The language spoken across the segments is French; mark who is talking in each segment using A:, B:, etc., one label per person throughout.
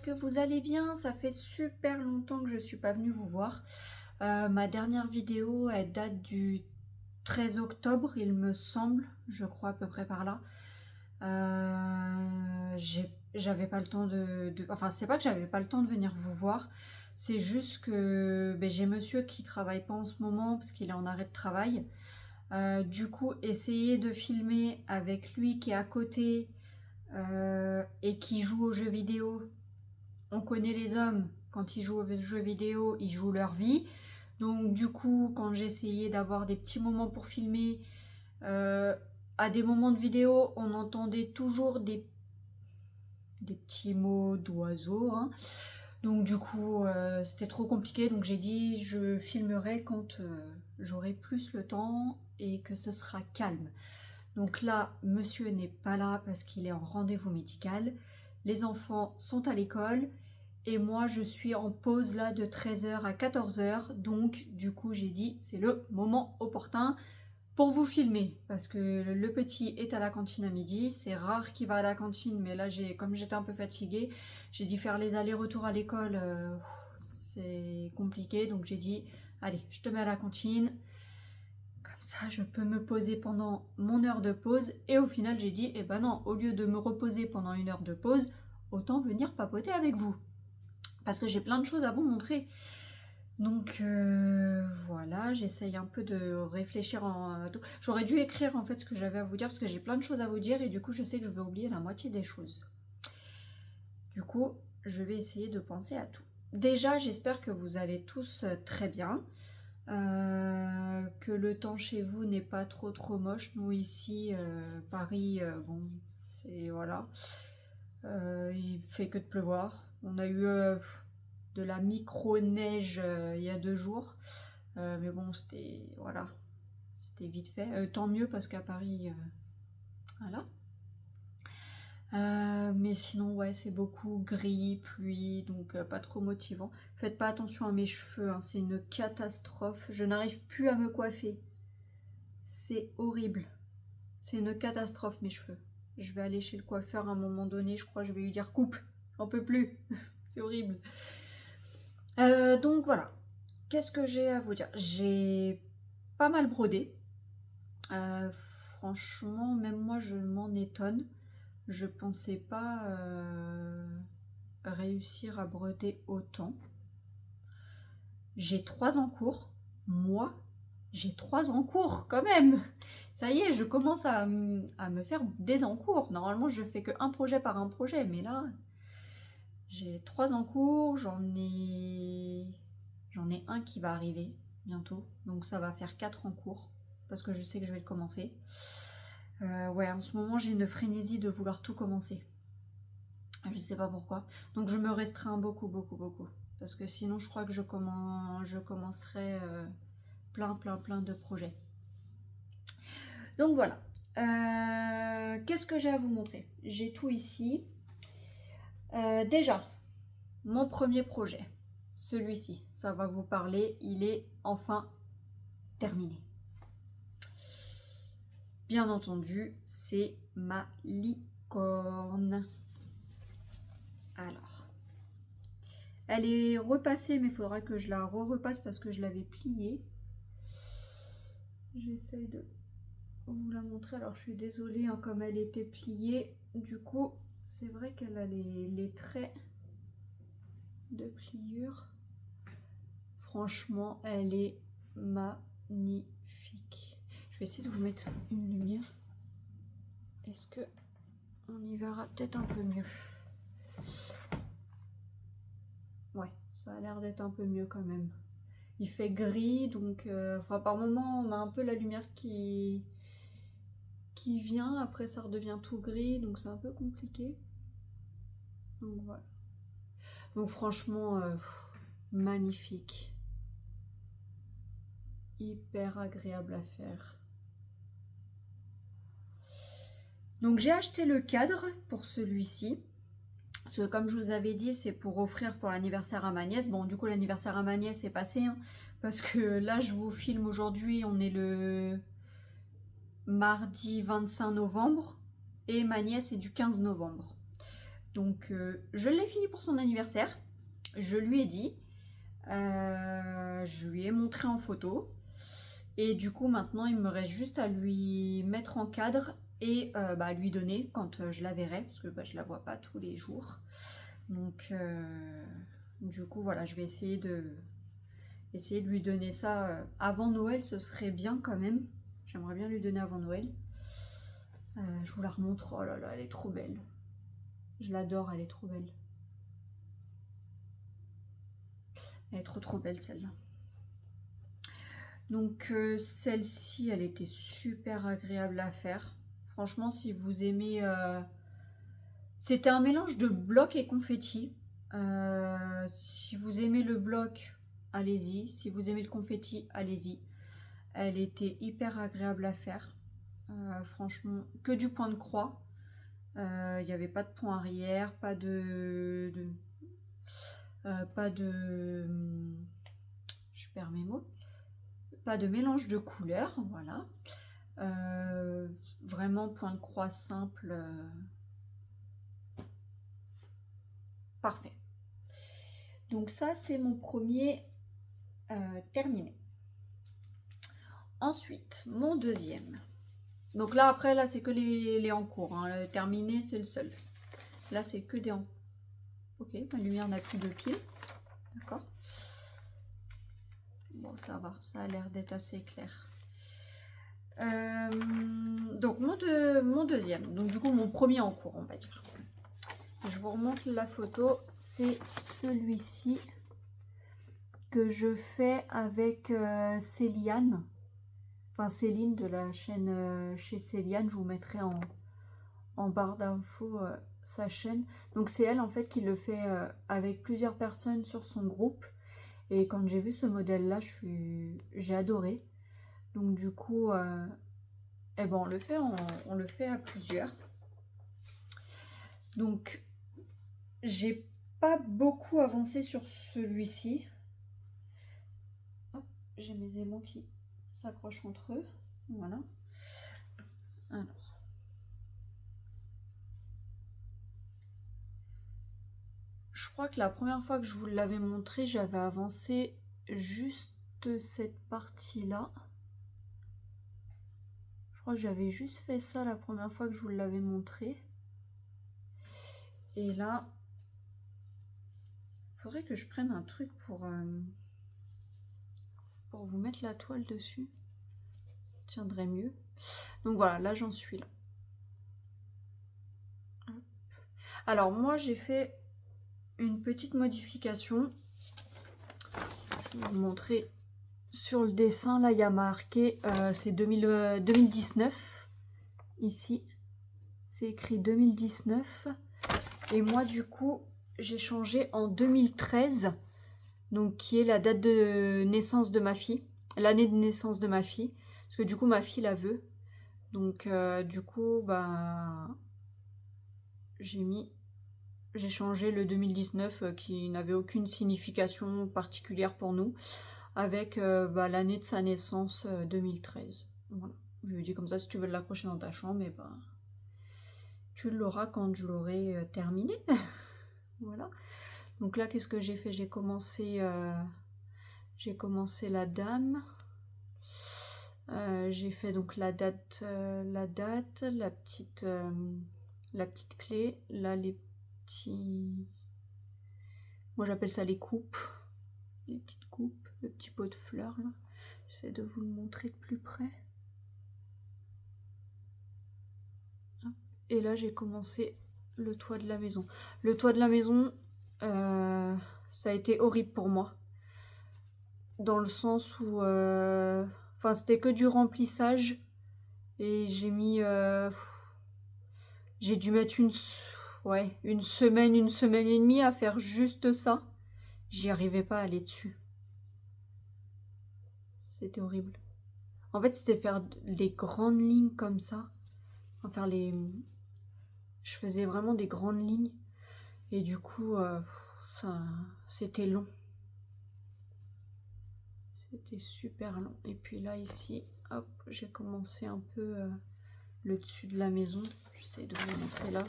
A: j'espère que vous allez bien. Ça fait super longtemps que je suis pas venue vous voir. Ma dernière vidéo, elle date du 13 octobre, il me semble, je crois à peu près par là. J'avais pas le temps Enfin, c'est pas que j'avais pas le temps de venir vous voir, c'est juste que j'ai monsieur qui travaille pas en ce moment parce qu'il est en arrêt de travail. Du coup, essayer de filmer avec lui qui est à côté et qui joue aux jeux vidéo. On connaît les hommes, quand ils jouent aux jeux vidéo, ils jouent leur vie. Donc du coup, quand j'essayais d'avoir des petits moments pour filmer, euh, à des moments de vidéo, on entendait toujours des petits mots d'oiseaux. Hein. Donc du coup, c'était trop compliqué. Donc j'ai dit, je filmerai quand j'aurai plus le temps et que ce sera calme. Donc là, monsieur n'est pas là parce qu'il est en rendez-vous médical. Les enfants sont à l'école. Et moi, je suis en pause là de 13h à 14h. Donc, du coup, j'ai dit, c'est le moment opportun pour vous filmer. Parce que le petit est à la cantine à midi. C'est rare qu'il va à la cantine. Mais là, comme j'étais un peu fatiguée, j'ai dû faire les allers-retours à l'école. C'est compliqué. Donc, j'ai dit, allez, je te mets à la cantine. Comme ça, je peux me poser pendant mon heure de pause. Et au final, j'ai dit, eh ben non, au lieu de me reposer pendant une heure de pause, autant venir papoter avec vous. Parce que j'ai plein de choses à vous montrer. Donc voilà, j'essaye un peu de réfléchir J'aurais dû écrire en fait ce que j'avais à vous dire parce que j'ai plein de choses à vous dire et du coup je sais que je vais oublier la moitié des choses. Du coup, je vais essayer de penser à tout. Déjà, j'espère que vous allez tous très bien. Que le temps chez vous n'est pas trop moche. Nous ici, Paris, bon, c'est voilà. Il fait que de pleuvoir. On a eu de la micro-neige il y a 2 jours. Mais bon, c'était voilà, c'était vite fait. Tant mieux parce qu'à Paris, voilà. Mais sinon, ouais, c'est beaucoup gris, pluie, donc pas trop motivant. Faites pas attention à mes cheveux, hein, c'est une catastrophe. Je n'arrive plus à me coiffer. C'est horrible. C'est une catastrophe, mes cheveux. Je vais aller chez le coiffeur à un moment donné, je crois que je vais lui dire coupe, j'en peux plus. C'est horrible. Donc voilà. Qu'est-ce que j'ai à vous dire? J'ai pas mal brodé. Franchement, même moi, je m'en étonne. Je pensais pas réussir à broder autant. J'ai 3 en cours. Moi, j'ai 3 en cours quand même. Ça y est, je commence à me faire des encours. Normalement, je fais que un projet par un projet, mais là, j'ai 3 en cours. J'en ai un qui va arriver bientôt, donc ça va faire 4 en cours parce que je sais que je vais le commencer. Ouais, en ce moment, j'ai une frénésie de vouloir tout commencer. Je sais pas pourquoi. Donc je me restreins beaucoup. Parce que sinon, je crois que je commencerai plein de projets. Donc voilà. Qu'est-ce que j'ai à vous montrer? J'ai tout ici. Déjà, mon premier projet, celui-ci, ça va vous parler. Il est enfin terminé. Bien entendu, c'est ma licorne. Alors, elle est repassée, mais il faudra que je la repasse parce que je l'avais pliée. J'essaye de vous la montrer. Alors, je suis désolée, hein, comme elle était pliée. Du coup, c'est vrai qu'elle a les traits de pliure. Franchement, elle est magnifique. Je vais essayer de vous mettre une lumière. Est-ce que on y verra peut-être un peu mieux? Ouais, ça a l'air d'être un peu mieux quand même. Il fait gris, donc par moment on a un peu la lumière qui vient, après ça redevient tout gris, donc c'est un peu compliqué. Donc voilà. Donc franchement, magnifique. Hyper agréable à faire. Donc j'ai acheté le cadre pour celui-ci. Parce que comme je vous avais dit, c'est pour offrir pour l'anniversaire à ma nièce. Bon, du coup, l'anniversaire à ma nièce est passé. Hein, parce que là, je vous filme aujourd'hui, on est le mardi 25 novembre. Et ma nièce est du 15 novembre. Donc je l'ai fini pour son anniversaire. Je lui ai dit, je lui ai montré en photo. Et du coup maintenant il me reste juste à lui mettre en cadre et à lui donner quand je la verrai, parce que je la vois pas tous les jours. Donc du coup voilà, je vais essayer de lui donner ça avant Noël, ce serait bien quand même. J'aimerais bien lui donner avant Noël. Je vous la remontre. Oh là là, elle est trop belle. Je l'adore, elle est trop belle. Elle est trop belle celle-là. Donc celle-ci, elle était super agréable à faire. Franchement, si vous aimez... C'était un mélange de bloc et confetti. Si vous aimez le bloc, allez-y. Si vous aimez le confetti, allez-y. Elle était hyper agréable à faire. Franchement, que du point de croix. Il n'y avait pas de point arrière, pas de je perds mes mots, pas de mélange de couleurs, voilà. Vraiment point de croix simple, parfait. Donc ça c'est mon premier terminé. Ensuite mon deuxième. Donc là après là c'est que les en cours, hein. Terminé c'est le seul. Là c'est que des en... Ok, ma lumière n'a plus de pile. D'accord. Bon, ça va, ça a l'air d'être assez clair. Donc mon deuxième, donc du coup mon premier en cours on va dire. Je vous remonte la photo, c'est celui-ci que je fais avec Céliane. Enfin Céline de la chaîne chez Céliane, je vous mettrai en barre d'infos sa chaîne. Donc c'est elle en fait qui le fait avec plusieurs personnes sur son groupe. Et quand j'ai vu ce modèle là, j'ai adoré. Donc du coup, eh ben, on le fait à plusieurs. Donc j'ai pas beaucoup avancé sur celui-ci. J'ai mes aimants qui s'accrochent entre eux. Voilà. Alors. Je crois que la première fois que je vous l'avais montré, j'avais avancé juste cette partie-là. Je crois que j'avais juste fait ça la première fois que je vous l'avais montré. Et là, il faudrait que je prenne un truc pour vous mettre la toile dessus. Ça tiendrait mieux. Donc voilà, là j'en suis là. Alors moi j'ai fait une petite modification. Je vais vous montrer sur le dessin. Là il y a marqué, c'est 2019. Ici, c'est écrit 2019. Et moi du coup, j'ai changé en 2013. Donc qui est la date de naissance de ma fille. L'année de naissance de ma fille. Parce que du coup ma fille la veut. Donc du coup, j'ai changé le 2019 qui n'avait aucune signification particulière pour nous, avec l'année de sa naissance 2013. Voilà. Je lui ai dit comme ça, si tu veux l'accrocher dans ta chambre, et tu l'auras quand je l'aurai terminé. Voilà. Donc là, qu'est-ce que j'ai fait? J'ai commencé la dame. J'ai fait donc la date, la petite clé, là les petits, moi j'appelle ça les coupes, les petites coupes, le petit pot de fleurs là. J'essaie de vous le montrer de plus près. Et là j'ai commencé le toit de la maison. Le toit de la maison, ça a été horrible pour moi, dans le sens où enfin c'était que du remplissage et j'ai mis j'ai dû mettre une semaine et demie à faire juste ça. J'y arrivais pas à aller dessus. C'était horrible. En fait, c'était faire des grandes lignes comme ça. Enfin, je faisais vraiment des grandes lignes. Et du coup, c'était long. C'était super long. Et puis là, ici, hop, j'ai commencé un peu le dessus de la maison. J'essaie de vous montrer là.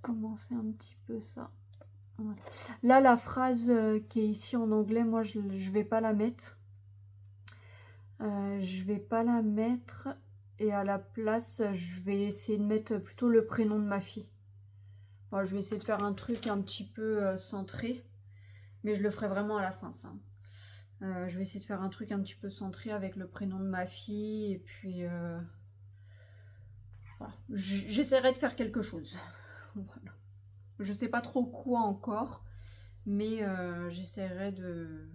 A: commencer un petit peu ça. Voilà. Là, la phrase qui est ici en anglais, moi, je vais pas la mettre. Je vais pas la mettre. Et à la place, je vais essayer de mettre plutôt le prénom de ma fille. Bon, je vais essayer de faire un truc un petit peu centré. Mais je le ferai vraiment à la fin, ça. Je vais essayer de faire un truc un petit peu centré avec le prénom de ma fille. Et puis, voilà. J'essaierai de faire quelque chose. Voilà. Je sais pas trop quoi encore. Mais j'essaierai de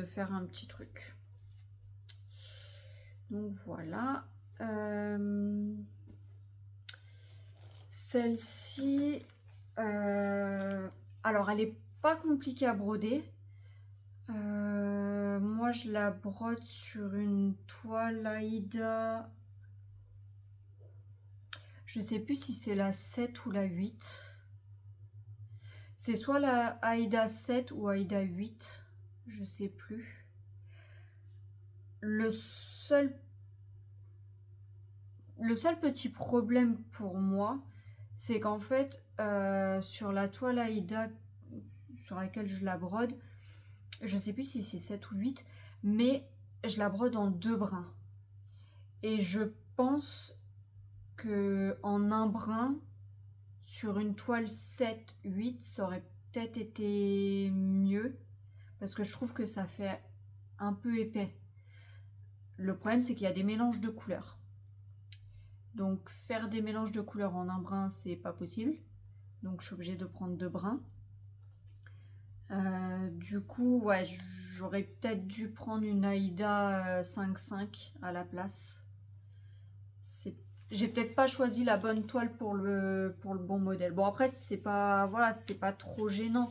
A: faire un petit truc. Donc voilà. Celle-ci, alors elle est pas compliquée à broder. Moi je la brode sur une toile Aïda. Je sais plus si c'est la 7 ou la 8. C'est soit la Aïda 7 ou Aïda 8. Je sais plus. Le seul petit problème pour moi, c'est qu'en fait, sur la toile Aïda sur laquelle je la brode, je sais plus si c'est 7 ou 8, mais je la brode en 2 brins. Et je pense que en un brin, sur une toile 7-8, ça aurait peut-être été mieux, parce que je trouve que ça fait un peu épais. Le problème, c'est qu'il y a des mélanges de couleurs. Donc faire des mélanges de couleurs en un brin, c'est pas possible. Donc je suis obligée de prendre 2 brins. Du coup, ouais, j'aurais peut-être dû prendre une Aïda 5,5 à la place. J'ai peut-être pas choisi la bonne toile pour le bon modèle. Bon après, c'est pas, voilà, c'est pas trop gênant.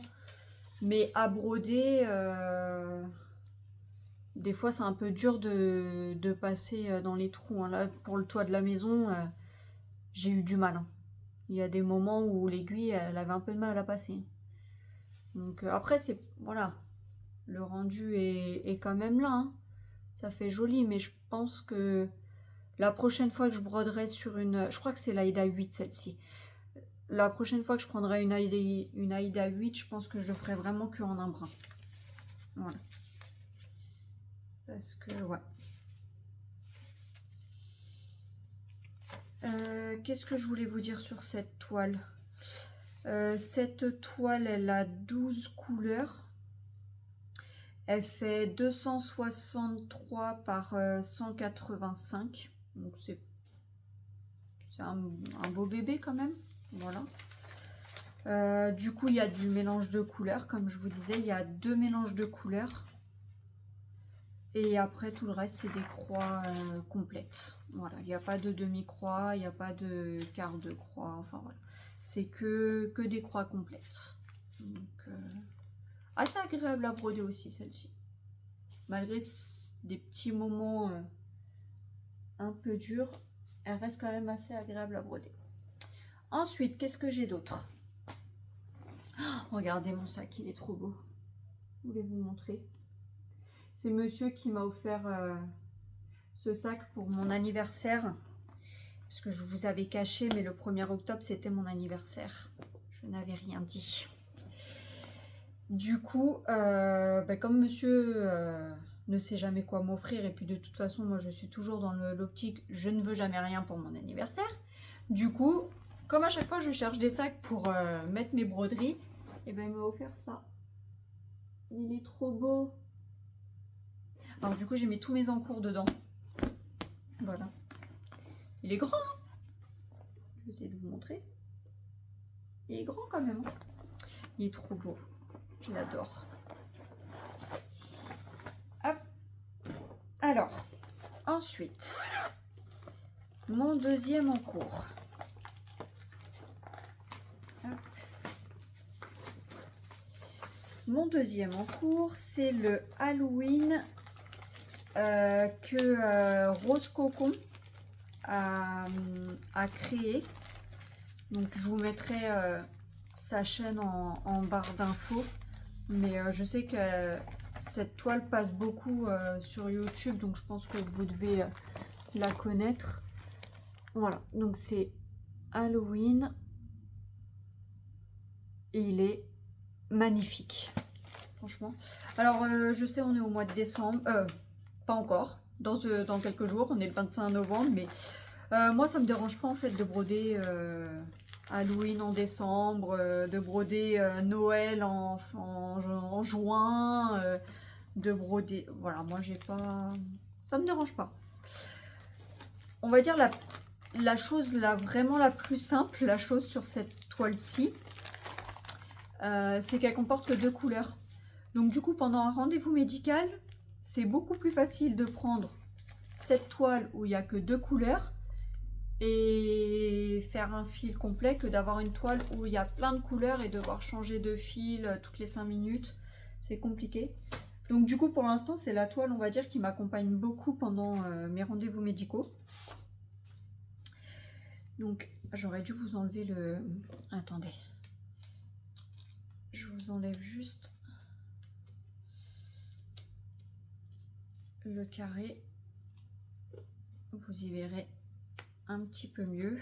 A: Mais à broder, des fois c'est un peu dur de passer dans les trous. Hein. Là, pour le toit de la maison, j'ai eu du mal. Hein. Il y a des moments où l'aiguille, elle avait un peu de mal à la passer. Donc après, c'est, voilà, le rendu est quand même là. Hein. Ça fait joli, mais je pense que la prochaine fois que je broderai sur une... Je crois que c'est l'Aïda 8, celle-ci. La prochaine fois que je prendrai une Aïda 8, je pense que je le ferai vraiment que en un brin. Voilà. Parce que, ouais. Qu'est-ce que je voulais vous dire sur cette toile? Cette toile, elle a 12 couleurs. Elle fait 263 par 185. Donc c'est un beau bébé quand même. Voilà. Du coup, il y a du mélange de couleurs. Comme je vous disais, il y a 2 mélanges de couleurs. Et après, tout le reste, c'est des croix complètes. Voilà, il n'y a pas de demi-croix, il n'y a pas de quart de croix. Enfin, voilà. C'est que des croix complètes. Donc, assez agréable à broder aussi, celle-ci. Malgré des petits moments un peu durs, elle reste quand même assez agréable à broder. Ensuite, qu'est-ce que j'ai d'autre? Oh, regardez mon sac, il est trop beau. Je voulais vous montrer. C'est monsieur qui m'a offert ce sac pour mon anniversaire. Parce que je vous avais caché, mais le 1er octobre, c'était mon anniversaire. Je n'avais rien dit. Du coup, comme monsieur ne sait jamais quoi m'offrir, et puis de toute façon, moi, je suis toujours dans l'optique, je ne veux jamais rien pour mon anniversaire. Du coup, comme à chaque fois, je cherche des sacs pour mettre mes broderies, et ben il m'a offert ça. Il est trop beau. Alors du coup, j'ai mis tous mes encours dedans. Voilà. Il est grand, hein. Je vais essayer de vous montrer. Il est grand quand même. Hein. Il est trop beau. Je l'adore. Hop. Alors, ensuite, mon deuxième encours. Hop. Mon deuxième encours, c'est le Halloween que Rose Cocon a créé. Donc je vous mettrai sa chaîne en barre d'infos. Mais je sais que cette toile passe beaucoup sur YouTube, donc je pense que vous devez la connaître. Voilà, donc c'est Halloween. Et il est magnifique. Franchement. Alors, je sais, on est au mois de décembre. Pas encore. Dans quelques jours. On est le 25 novembre. Mais moi, ça me dérange pas en fait de broder Halloween en décembre. De broder Noël en juin. De broder... Voilà, moi, j'ai pas... Ça me dérange pas. On va dire la chose vraiment la plus simple, la chose sur cette toile-ci, c'est qu'elle comporte que 2 couleurs. Donc du coup, pendant un rendez-vous médical, c'est beaucoup plus facile de prendre cette toile où il n'y a que 2 couleurs et faire un fil complet que d'avoir une toile où il y a plein de couleurs et devoir changer de fil toutes les 5 minutes. C'est compliqué. Donc du coup, pour l'instant, c'est la toile, on va dire, qui m'accompagne beaucoup pendant mes rendez-vous médicaux. Donc, j'aurais dû vous enlever le... Attendez. Je vous enlève juste le carré. Vous y verrez un petit peu mieux.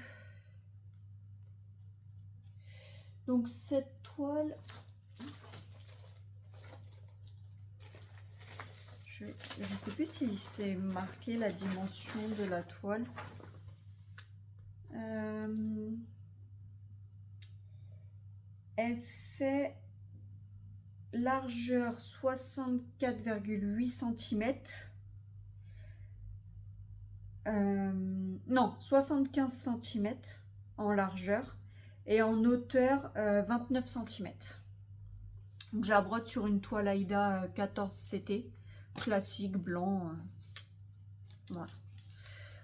A: Donc, cette toile... Je ne sais plus si c'est marqué la dimension de la toile. Elle fait largeur 64,8 cm. Non, 75 cm en largeur et en hauteur 29 cm. Donc je la brode sur une toile Aïda 14 CT, classique, blanc. Voilà.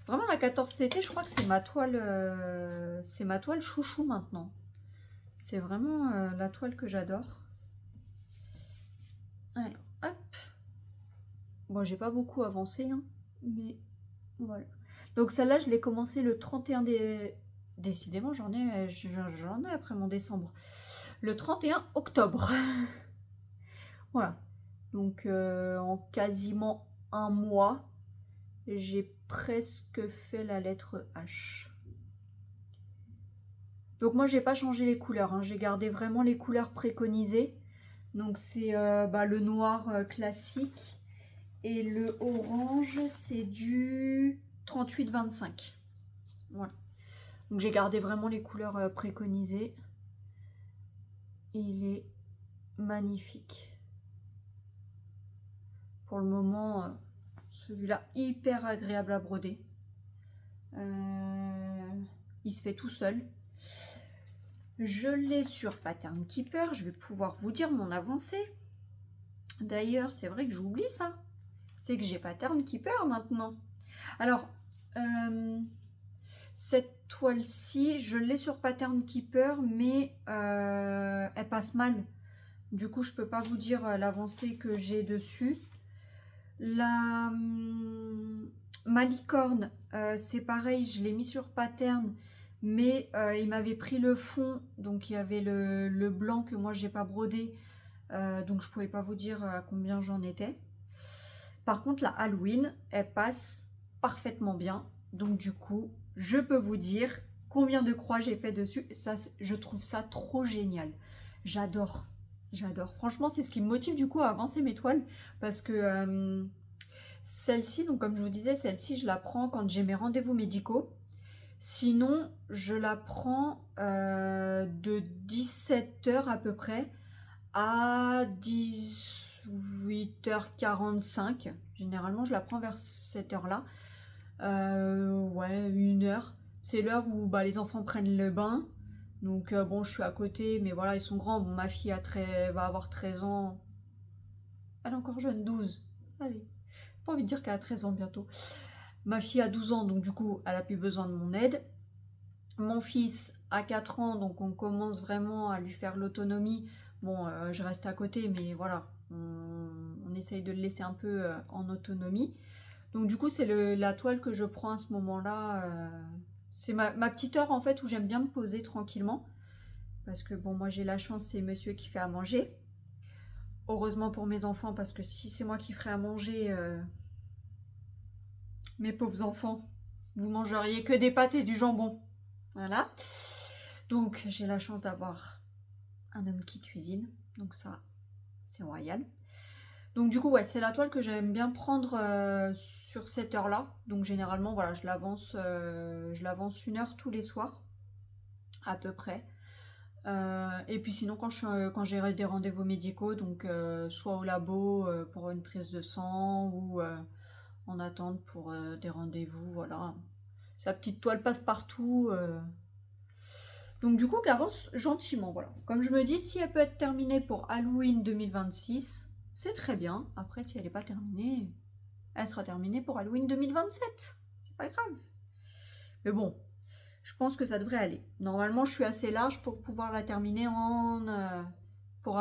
A: Vraiment la 14 CT, je crois que c'est ma toile chouchou maintenant. C'est vraiment la toile que j'adore. Alors, hop. Bon, j'ai pas beaucoup avancé, hein, mais voilà. Donc celle-là, je l'ai commencé le 31 des... Décidément, j'en ai après mon décembre. Le 31 octobre. Voilà. Donc en quasiment un mois, j'ai presque fait la lettre H. Donc moi, j'ai pas changé les couleurs, hein. J'ai gardé vraiment les couleurs préconisées. Donc c'est le noir classique. Et le orange, c'est du 38-25. Voilà. Donc j'ai gardé vraiment les couleurs préconisées. Il est magnifique. Pour le moment, celui-là, hyper agréable à broder. Il se fait tout seul. Je l'ai sur Pattern Keeper. Je vais pouvoir vous dire mon avancée. D'ailleurs, c'est vrai que j'oublie ça. C'est que j'ai Pattern Keeper maintenant. Alors, cette toile-ci, je l'ai sur Pattern Keeper, mais elle passe mal. Du coup, je peux pas vous dire l'avancée que j'ai dessus. Ma licorne, c'est pareil, je l'ai mis sur Pattern, mais il m'avait pris le fond, donc il y avait le blanc que moi j'ai pas brodé, donc je pouvais pas vous dire à combien j'en étais. Par contre, la Halloween, elle passe parfaitement bien. Donc du coup, je peux vous dire combien de croix j'ai fait dessus. Ça, je trouve ça trop génial. J'adore. J'adore. Franchement, c'est ce qui me motive du coup à avancer mes toiles. Parce que celle-ci, donc comme je vous disais, celle-ci, je la prends quand j'ai mes rendez-vous médicaux. Sinon, je la prends de 17 h à peu près à 18h45. Généralement, je la prends vers cette heure-là. Ouais, 1 heure. C'est l'heure où les enfants prennent le bain. Donc, bon, je suis à côté, mais voilà, ils sont grands. Bon, ma fille va avoir 13 ans. Elle est encore jeune, 12. Allez, pas envie de dire qu'elle a 13 ans bientôt. Ma fille a 12 ans, donc du coup, elle a plus besoin de mon aide. Mon fils a 4 ans, donc on commence vraiment à lui faire l'autonomie. Bon, je reste à côté, mais voilà, on essaye de le laisser un peu en autonomie. Donc du coup, c'est la toile que je prends à ce moment-là. C'est ma petite heure en fait où j'aime bien me poser tranquillement. Parce que bon, moi j'ai la chance, c'est monsieur qui fait à manger. Heureusement pour mes enfants, parce que si c'est moi qui ferais à manger, mes pauvres enfants, vous mangeriez que des pâtes et du jambon. Voilà. Donc j'ai la chance d'avoir un homme qui cuisine, donc ça, c'est royal. Donc du coup, ouais, c'est la toile que j'aime bien prendre sur cette heure-là. Donc généralement, voilà, je l'avance 1 heure tous les soirs, à peu près. Et puis sinon, quand j'ai des rendez-vous médicaux, donc soit au labo pour une prise de sang ou en attente pour des rendez-vous, voilà. Sa petite toile passe partout. Donc du coup, qu'elle avance gentiment, voilà. Comme je me dis, si elle peut être terminée pour Halloween 2026, c'est très bien. Après, si elle n'est pas terminée, elle sera terminée pour Halloween 2027. C'est pas grave. Mais bon, je pense que ça devrait aller. Normalement, je suis assez large pour pouvoir la terminer pour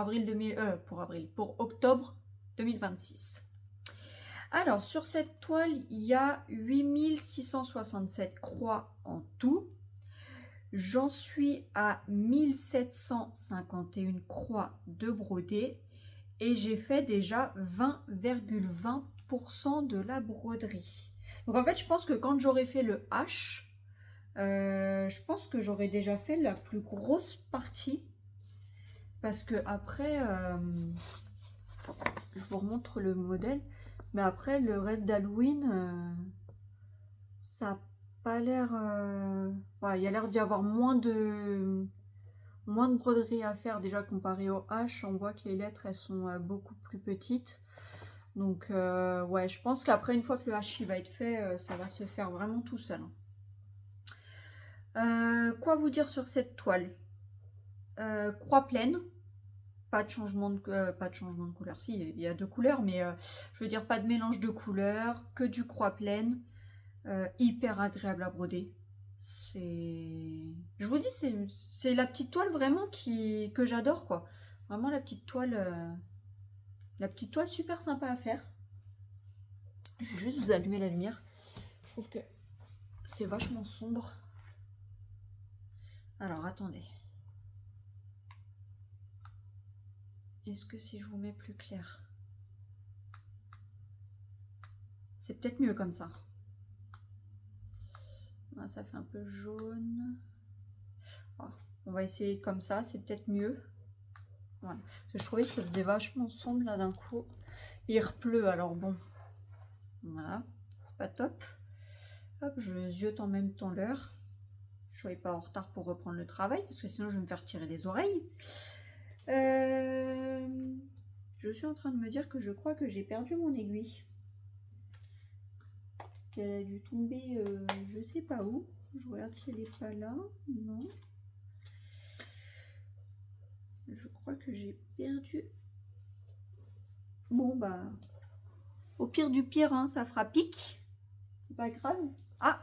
A: octobre 2026. Alors, sur cette toile, il y a 8667 croix en tout. J'en suis à 1751 croix de brodée et j'ai fait déjà 20,20% de la broderie. Donc en fait, je pense que quand j'aurai fait le H, je pense que j'aurais déjà fait la plus grosse partie. Parce que après, je vous remontre le modèle, mais après le reste d'Halloween, ça n'a pas l'air... ouais, il y a l'air d'y avoir moins de broderie à faire déjà comparé au H. On voit que les lettres, elles sont beaucoup plus petites. Donc ouais, je pense qu'après, une fois que le H il va être fait, ça va se faire vraiment tout seul. Quoi vous dire sur cette toile? Croix pleine, pas de changement de couleur. Si, il y a 2 couleurs, mais je veux dire pas de mélange de couleurs, que du croix pleine, hyper agréable à broder. Je vous dis, c'est la petite toile vraiment que j'adore, quoi. Vraiment la petite toile super sympa à faire. Je vais juste vous allumer la lumière. Je trouve que c'est vachement sombre. Alors attendez. Est-ce que si je vous mets plus clair, c'est peut-être mieux comme ça. Ah, ça fait un peu jaune. Ah, on va essayer comme ça, c'est peut-être mieux. Voilà. Parce que je trouvais que ça faisait vachement sombre là d'un coup. Il repleut, alors bon. Voilà, c'est pas top. Hop, je ziote en même temps l'heure. Je ne sois pas en retard pour reprendre le travail, parce que sinon je vais me faire tirer les oreilles. Je suis en train de me dire que je crois que j'ai perdu mon aiguille. Qu'elle a dû tomber je sais pas où. Je regarde si elle n'est pas là. Non. Je crois que j'ai perdu. Bon bah, au pire du pire, hein, ça fera pic. C'est pas grave. Ah,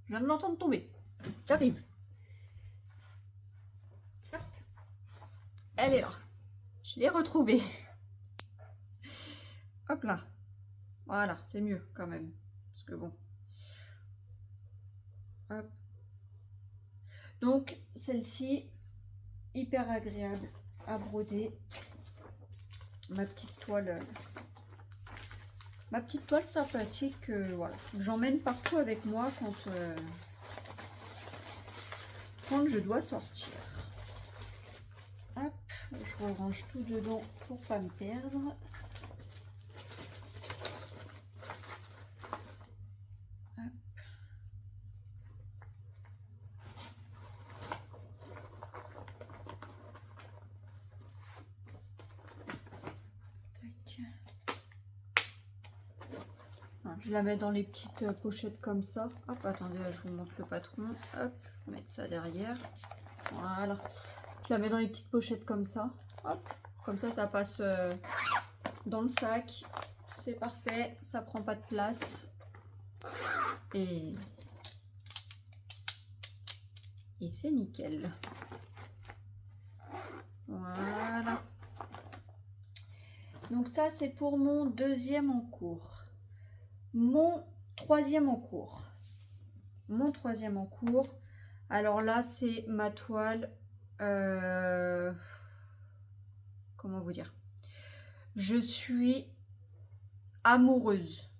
A: je viens de l'entendre tomber. J'arrive. Elle est là. Je l'ai retrouvée. Hop là. Voilà, c'est mieux quand même. Parce que bon. Hop. Donc, celle-ci, hyper agréable à broder. Ma petite toile sympathique, voilà. J'emmène partout avec moi quand je dois sortir. Hop, je range tout dedans pour pas me perdre. Je la mets dans les petites pochettes comme ça. Hop, attendez, je vous montre le patron. Hop, je vais mettre ça derrière. Voilà. Je la mets dans les petites pochettes comme ça. Hop, comme ça passe dans le sac. C'est parfait, ça prend pas de place. Et c'est nickel. Voilà. Donc ça, c'est pour mon 2e en cours. Mon 3e en cours. Alors là, c'est ma toile. Comment vous dire? Je suis amoureuse.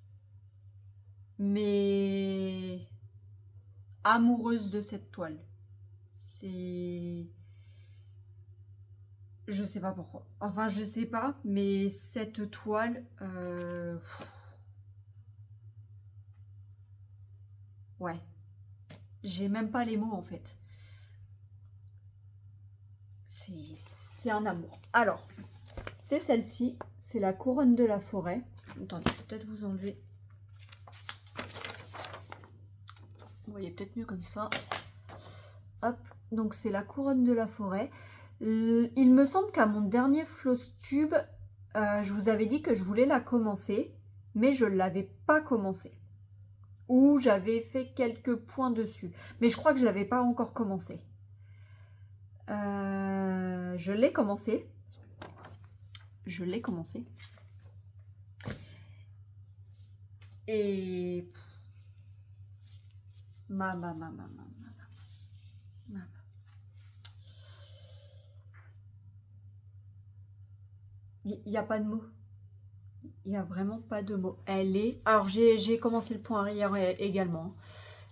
A: Mais amoureuse de cette toile. Je sais pas pourquoi. Enfin, je sais pas, mais cette toile... ouais. J'ai même pas les mots, en fait. C'est un amour. Alors, c'est celle-ci. C'est la couronne de la forêt. Attendez, je vais peut-être vous enlever. Vous voyez peut-être mieux comme ça. Hop. Donc, c'est la couronne de la forêt. Il me semble qu'à mon dernier Flosstube, je vous avais dit que je voulais la commencer, mais je ne l'avais pas commencé. Ou j'avais fait quelques points dessus. Mais je crois que je ne l'avais pas encore commencé. Je l'ai commencé. Je l'ai commencé. Et... Il n'y a pas de mots. Il n'y a vraiment pas de mots. Elle est... Alors, j'ai commencé le point arrière également.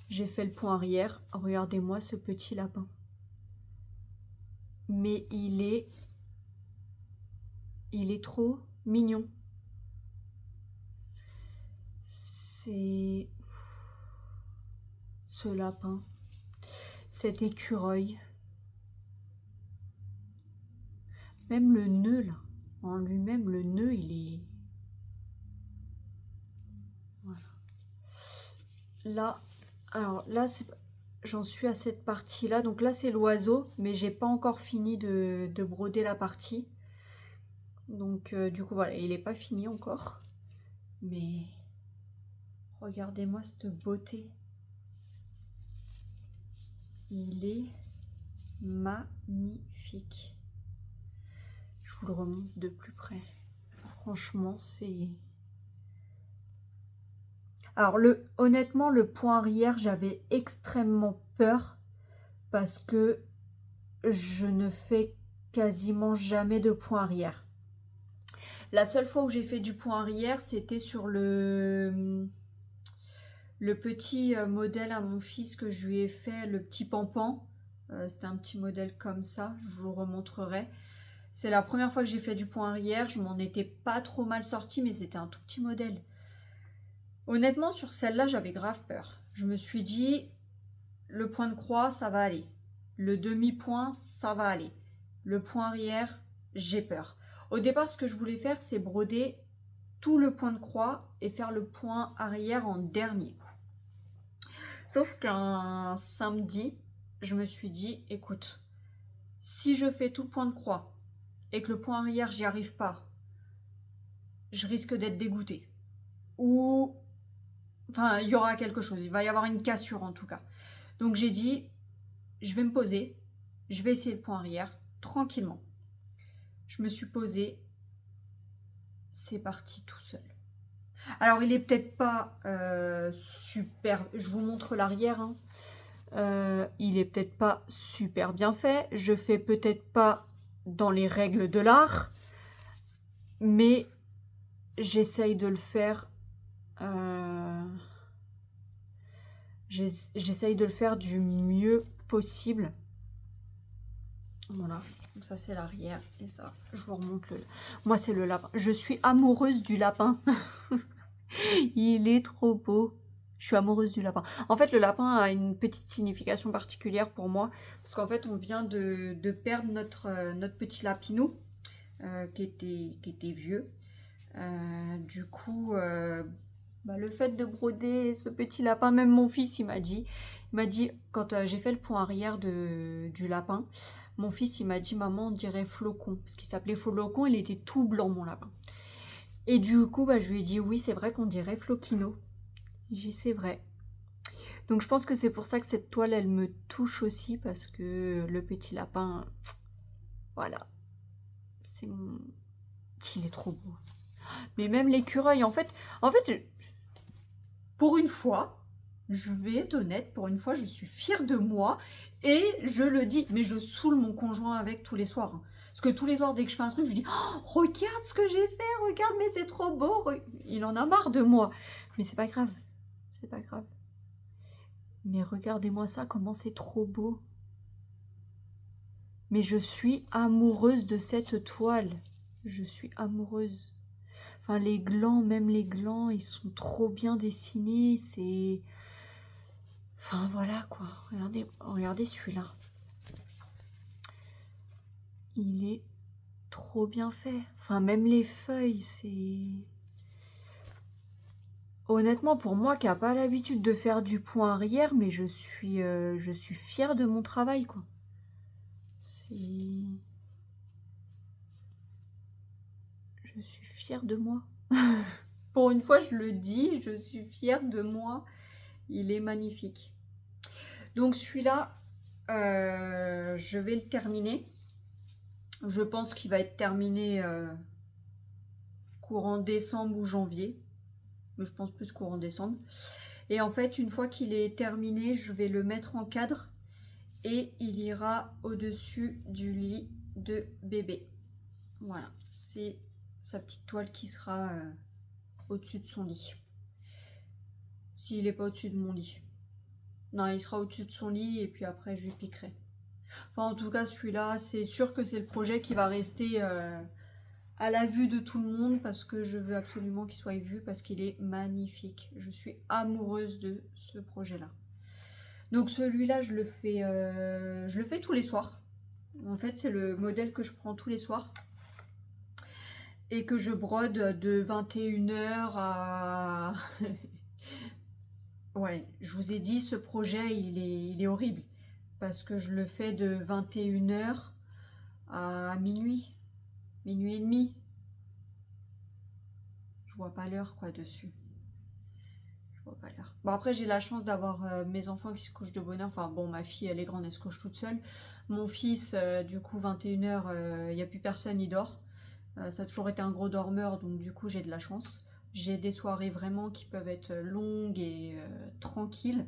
A: J'ai fait le point arrière. Regardez-moi ce petit lapin. Mais il est trop mignon. C'est... Ce lapin. Cet écureuil. Même le nœud, là. En lui-même, le nœud, il est... Voilà. Là, alors là, j'en suis à cette partie-là. Donc là, c'est l'oiseau, mais j'ai pas encore fini de broder la partie. Donc, du coup, voilà, il n'est pas fini encore. Mais regardez-moi cette beauté. Il est magnifique. Je vous le remonte de plus près. Franchement, c'est... Alors, honnêtement, le point arrière, j'avais extrêmement peur parce que je ne fais quasiment jamais de point arrière. La seule fois où j'ai fait du point arrière, c'était sur le petit modèle à mon fils que je lui ai fait, le petit pampan. C'était un petit modèle comme ça, je vous le remontrerai. C'est la première fois que j'ai fait du point arrière, je m'en étais pas trop mal sortie, mais c'était un tout petit modèle. Honnêtement, sur celle-là, j'avais grave peur. Je me suis dit, le point de croix, ça va aller. Le demi-point, ça va aller. Le point arrière, j'ai peur. Au départ, ce que je voulais faire, c'est broder tout le point de croix et faire le point arrière en dernier. Sauf qu'un samedi, je me suis dit, écoute, si je fais tout le point de croix et que le point arrière, j'y arrive pas, je risque d'être dégoûtée. Ou, enfin, il y aura quelque chose, il va y avoir une cassure en tout cas. Donc j'ai dit, je vais me poser, je vais essayer le point arrière, tranquillement. Je me suis posée, c'est parti tout seul. Alors il est peut-être pas super, je vous montre l'arrière, hein. Il est peut-être pas super bien fait, je fais peut-être pas dans les règles de l'art, mais j'essaye de le faire, j'essaye de le faire du mieux possible. Voilà, donc ça c'est l'arrière et ça, je vous remonte le... Moi c'est le lapin, je suis amoureuse du lapin. Il est trop beau. Je suis amoureuse du lapin. En fait, le lapin a une petite signification particulière pour moi. Parce qu'en fait, on vient de perdre notre petit lapinou qui était vieux. Du coup, le fait de broder ce petit lapin, même mon fils, il m'a dit, quand j'ai fait le point arrière du lapin, mon fils, il m'a dit, maman, on dirait Flocon. Parce qu'il s'appelait Flocon, il était tout blanc, mon lapin. Et du coup, je lui ai dit, oui, c'est vrai qu'on dirait Flokino. J'ai dit, c'est vrai. Donc je pense que c'est pour ça que cette toile, elle me touche aussi, parce que le petit lapin, voilà. C'est mon... Il est trop beau. Mais même l'écureuil, en fait, pour une fois, je vais être honnête, pour une fois, je suis fière de moi, et je le dis, mais je saoule mon conjoint avec tous les soirs, hein. Parce que tous les soirs, dès que je fais un truc, je dis oh, regarde ce que j'ai fait, regarde, mais c'est trop beau. Il en a marre de moi. Mais c'est pas grave. C'est pas grave. Mais regardez-moi ça, comment c'est trop beau. Mais je suis amoureuse de cette toile. Je suis amoureuse. Enfin, les glands, même les glands, ils sont trop bien dessinés. C'est... Enfin, voilà, quoi. Regardez, regardez celui-là. Il est trop bien fait. Enfin, même les feuilles, c'est... Honnêtement, pour moi qui n'a pas l'habitude de faire du point arrière, mais je suis fière de mon travail, quoi. C'est... Je suis fière de moi. Pour une fois, je le dis, je suis fière de moi. Il est magnifique. Donc celui-là, je vais le terminer. Je pense qu'il va être terminé courant décembre ou janvier. Mais je pense plus courant décembre. Et en fait, une fois qu'il est terminé, je vais le mettre en cadre. Et il ira au-dessus du lit de bébé. Voilà, c'est sa petite toile qui sera au-dessus de son lit. S'il n'est pas au-dessus de mon lit. Non, il sera au-dessus de son lit et puis après je lui piquerai. Enfin, en tout cas, celui-là, c'est sûr que c'est le projet qui va rester à la vue de tout le monde parce que je veux absolument qu'il soit vu parce qu'il est magnifique. Je suis amoureuse de ce projet-là. Donc celui-là, je le fais tous les soirs. En fait, c'est le modèle que je prends tous les soirs et que je brode de 21 h à... Ouais, je vous ai dit, ce projet, il est horrible parce que je le fais de 21 h à minuit, minuit et demi. Je vois pas l'heure, quoi, dessus. Je vois pas l'heure. Bon, après, j'ai la chance d'avoir mes enfants qui se couchent de bonne heure. Enfin, bon, ma fille, elle est grande, elle se couche toute seule. Mon fils, du coup, 21 h, il n'y a plus personne, il dort. Ça a toujours été un gros dormeur, donc du coup, j'ai de la chance. J'ai des soirées vraiment qui peuvent être longues et tranquilles.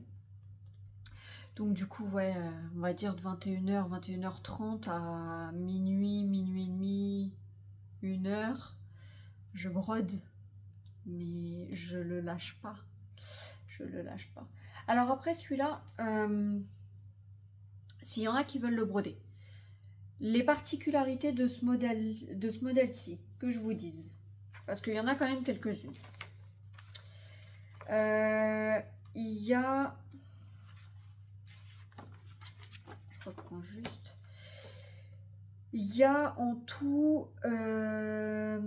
A: Donc du coup, ouais, on va dire de 21 h, 21 h 30 à minuit, minuit et demi, 1 h, je brode. Mais je le lâche pas. Je le lâche pas. Alors après, celui-là, s'il y en a qui veulent le broder, les particularités de ce modèle-ci, que je vous dise, parce qu'il y en a quand même quelques-unes. Il y a... Je reprends juste. Il y a en tout... 1,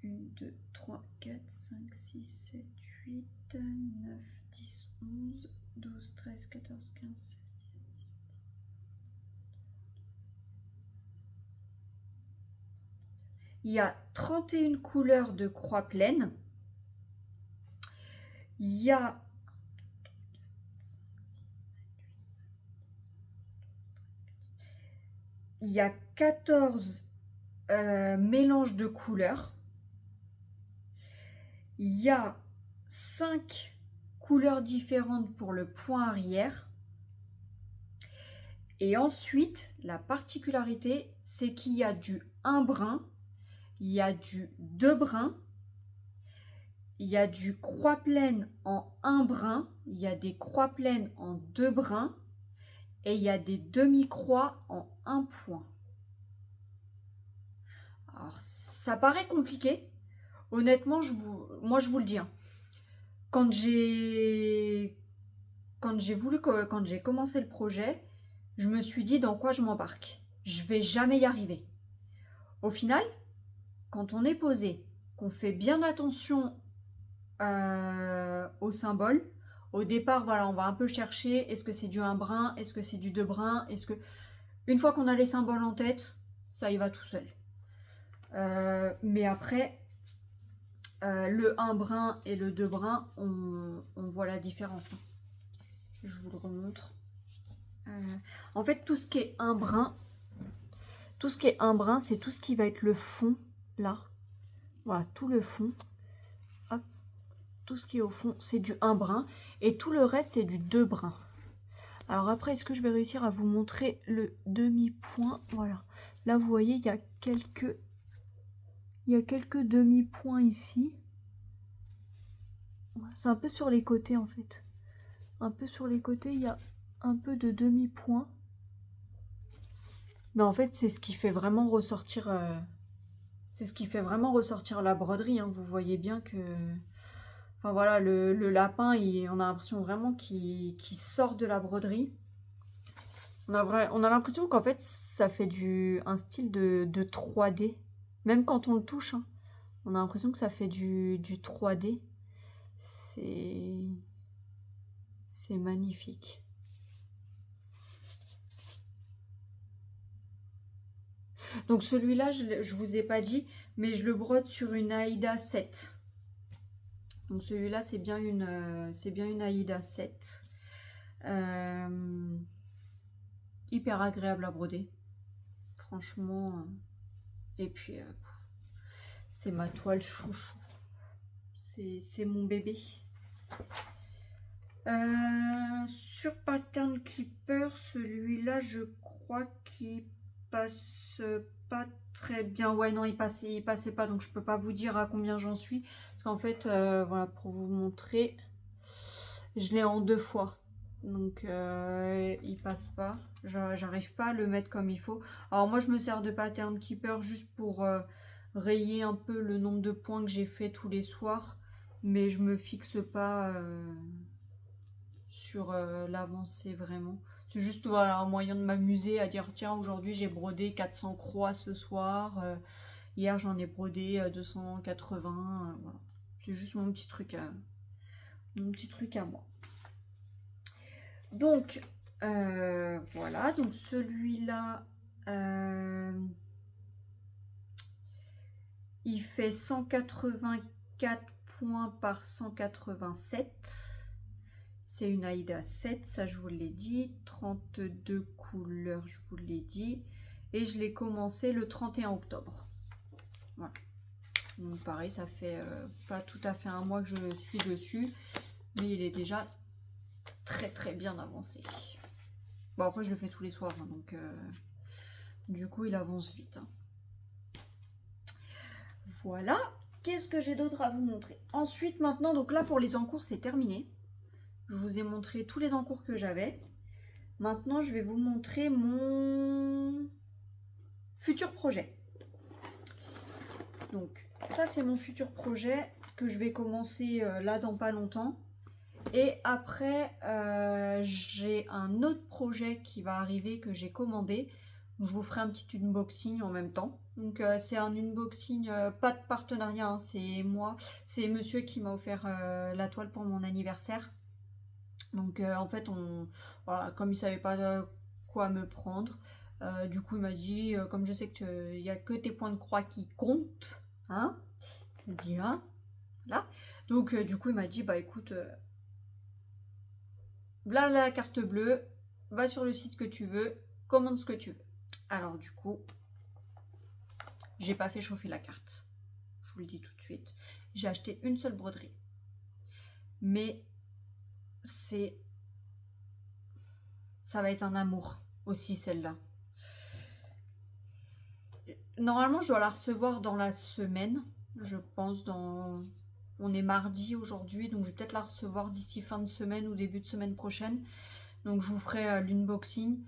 A: 2, 3, 4, 5, 6, 7, 8, 9, 10, 11, 12, 13, 14, 15, 16, 17, 18. Il y a 31 couleurs de croix pleine. Il y a 14 mélanges de couleurs. Il y a 5 couleurs différentes pour le point arrière. Et ensuite, la particularité, c'est qu'il y a du 1 brin, il y a du 2 brins, il y a du croix pleine en 1 brin, il y a des croix pleines en 2 brins et il y a des demi-croix en 1 point. Alors, ça paraît compliqué. Honnêtement, moi je vous le dis. Hein. Quand j'ai commencé le projet, je me suis dit dans quoi je m'embarque. Je vais jamais y arriver. Au final, quand on est posé, qu'on fait bien attention aux symboles, au départ, voilà, on va un peu chercher, est-ce que c'est du 1 brin, est-ce que c'est du 2 brins, est-ce que... Une fois qu'on a les symboles en tête, ça y va tout seul. Mais après, le 1 brin et le 2 brins, on voit la différence. Je vous le remontre. En fait, tout ce qui est 1 brin, c'est tout ce qui va être le fond, là. Voilà, tout le fond. Hop. Tout ce qui est au fond, c'est du 1 brin. Et tout le reste, c'est du 2 brins. Alors après, est-ce que je vais réussir à vous montrer le demi-point? Voilà. Là, vous voyez, il y a quelques demi-points ici. C'est un peu sur les côtés, en fait. Un peu sur les côtés, il y a un peu de demi-point. Mais en fait, c'est ce qui fait vraiment ressortir... c'est ce qui fait vraiment ressortir la broderie, hein. Vous voyez bien que... Enfin voilà, le lapin, on a l'impression vraiment qu'il sort de la broderie. On a l'impression qu'en fait, ça fait un style de 3D. Même quand on le touche, hein, on a l'impression que ça fait du 3D. C'est magnifique. Donc celui-là, je vous ai pas dit, mais je le brode sur une Aïda 7. Donc celui-là, c'est bien une Aïda 7. Hyper agréable à broder. Franchement. Et puis, c'est ma toile chouchou. C'est mon bébé. Sur Pattern Keeper, celui-là, je crois qu'il passe pas très bien. Ouais, non, il passait pas, donc je peux pas vous dire à combien j'en suis. Parce qu'en fait, voilà, pour vous montrer, je l'ai en 2 fois. Donc, il passe pas. J'arrive pas à le mettre comme il faut. Alors, moi, je me sers de Pattern Keeper juste pour rayer un peu le nombre de points que j'ai fait tous les soirs. Mais je me fixe pas sur l'avancée vraiment. C'est juste voilà, un moyen de m'amuser à dire tiens, aujourd'hui j'ai brodé 400 croix ce soir. Hier j'en ai brodé 280. Voilà. C'est juste mon petit truc à moi. Donc voilà, donc celui-là il fait 184 points par 187. C'est une Aïda 7, ça je vous l'ai dit. 32 couleurs, je vous l'ai dit. Et je l'ai commencé le 31 octobre. Voilà. Donc pareil, ça fait pas tout à fait un mois que je suis dessus. Mais il est déjà très très bien avancé. Bon après je le fais tous les soirs, hein, donc du coup il avance vite. Hein. Voilà. Qu'est-ce que j'ai d'autre à vous montrer? Ensuite maintenant, donc là pour les encours c'est terminé. Je vous ai montré tous les encours que j'avais. Maintenant, je vais vous montrer mon futur projet. Donc, ça, c'est mon futur projet que je vais commencer là dans pas longtemps. Et après, j'ai un autre projet qui va arriver que j'ai commandé. Je vous ferai un petit unboxing en même temps. Donc, c'est un unboxing, pas de partenariat, hein, c'est moi. C'est monsieur qui m'a offert la toile pour mon anniversaire. Donc en fait, voilà, comme il savait pas quoi me prendre, du coup il m'a dit, comme je sais qu'il n'y a que tes points de croix qui comptent, hein, il m'a dit, hein, voilà. Donc du coup il m'a dit, bah écoute, voilà la carte bleue, va sur le site que tu veux, commande ce que tu veux. Alors du coup, j'ai pas fait chauffer la carte, je vous le dis tout de suite. J'ai acheté une seule broderie. Mais ça va être un amour aussi celle-là. Normalement, je dois la recevoir dans la semaine, je pense. On est mardi aujourd'hui, donc je vais peut-être la recevoir d'ici fin de semaine ou début de semaine prochaine. Donc je vous ferai l'unboxing.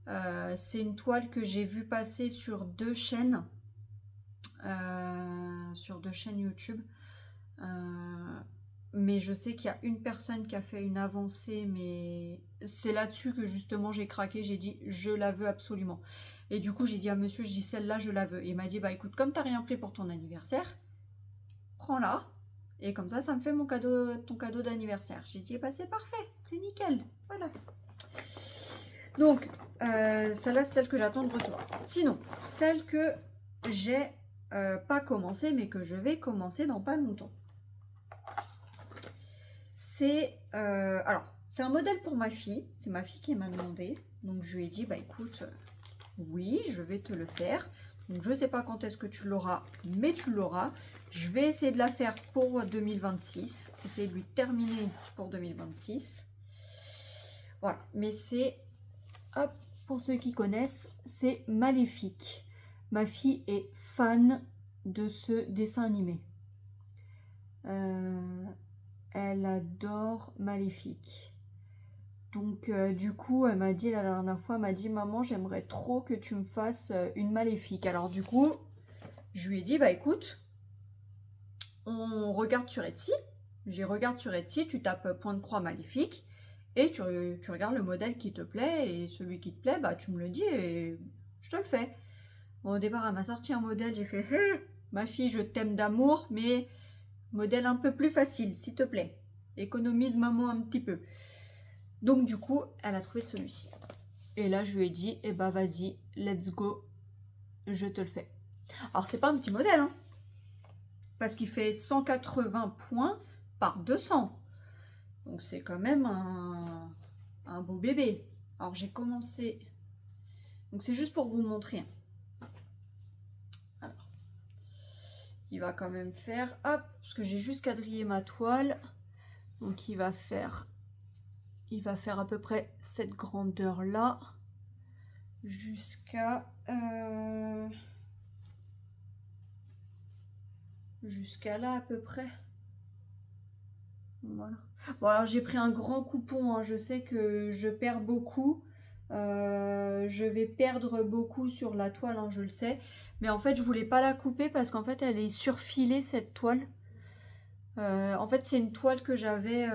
A: C'est une toile que j'ai vue passer sur 2 chaînes. YouTube. Mais je sais qu'il y a une personne qui a fait une avancée, mais c'est là-dessus que justement j'ai craqué, j'ai dit je la veux absolument. Et du coup j'ai dit à monsieur, je dis celle-là je la veux. Et il m'a dit bah écoute, comme t'as rien pris pour ton anniversaire, prends-la. Et comme ça me fait ton cadeau d'anniversaire. J'ai dit bah c'est parfait, c'est nickel. Voilà. Donc celle-là c'est celle que j'attends de recevoir. Sinon, celle que j'ai pas commencé mais que je vais commencer dans pas longtemps. C'est un modèle pour ma fille. C'est ma fille qui m'a demandé. Donc je lui ai dit, bah écoute, oui, je vais te le faire. Donc je ne sais pas quand est-ce que tu l'auras, mais tu l'auras. Je vais essayer de la faire pour 2026. Essayer de lui terminer pour 2026. Voilà, mais c'est, hop, pour ceux qui connaissent, c'est Maléfique. Ma fille est fan de ce dessin animé. Elle adore Maléfique. Donc du coup, elle m'a dit la dernière fois, elle m'a dit maman, j'aimerais trop que tu me fasses une maléfique. Alors du coup, je lui ai dit bah écoute, on regarde sur Etsy. J'y regarde sur Etsy, tu tapes point de croix maléfique et tu regardes le modèle qui te plaît et celui qui te plaît, bah tu me le dis et je te le fais. Bon, au départ, elle m'a sorti un modèle, j'ai fait ma fille, je t'aime d'amour, mais modèle un peu plus facile, s'il te plaît. Économise maman un petit peu. Donc du coup, elle a trouvé celui-ci. Et là, je lui ai dit, eh bah vas-y, let's go, je te le fais. Alors, c'est pas un petit modèle, hein, parce qu'il fait 180 points par 200. Donc, c'est quand même un beau bébé. Alors, j'ai commencé... Donc, c'est juste pour vous montrer. Alors, il va quand même faire... Hop, parce que j'ai juste quadrillé ma toile. Donc, il va faire à peu près cette grandeur-là. Jusqu'à là à peu près. Voilà. Bon alors j'ai pris un grand coupon, hein. Je sais que je perds beaucoup. Je vais perdre beaucoup sur la toile, hein, je le sais. Mais en fait je voulais pas la couper parce qu'en fait elle est surfilée cette toile. En fait c'est une toile que j'avais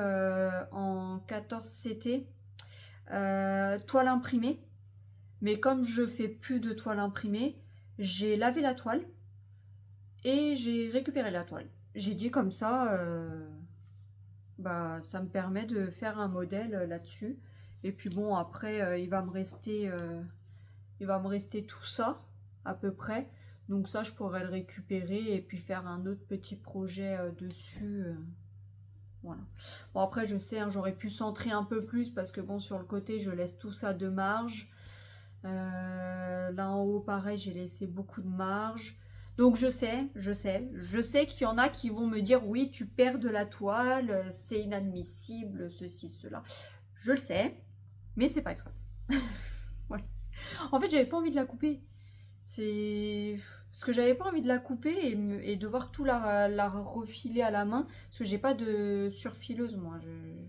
A: en 14 CT. Toile imprimée. Mais comme je fais plus de toile imprimée, j'ai lavé la toile et j'ai récupéré la toile. J'ai dit comme ça, bah, ça me permet de faire un modèle là-dessus. Et puis bon, après, il va me rester tout ça, à peu près. Donc ça, je pourrais le récupérer et puis faire un autre petit projet dessus. Voilà. Bon, après, je sais, hein, j'aurais pu centrer un peu plus parce que bon, sur le côté, je laisse tout ça de marge. Là en haut, pareil, j'ai laissé beaucoup de marge. Donc je sais qu'il y en a qui vont me dire oui, tu perds de la toile, c'est inadmissible, ceci, cela. Je le sais, mais c'est pas grave. Voilà. En fait, j'avais pas envie de la couper. C'est parce que j'avais pas envie de la couper et devoir tout la refiler à la main. Parce que j'ai pas de surfileuse, moi.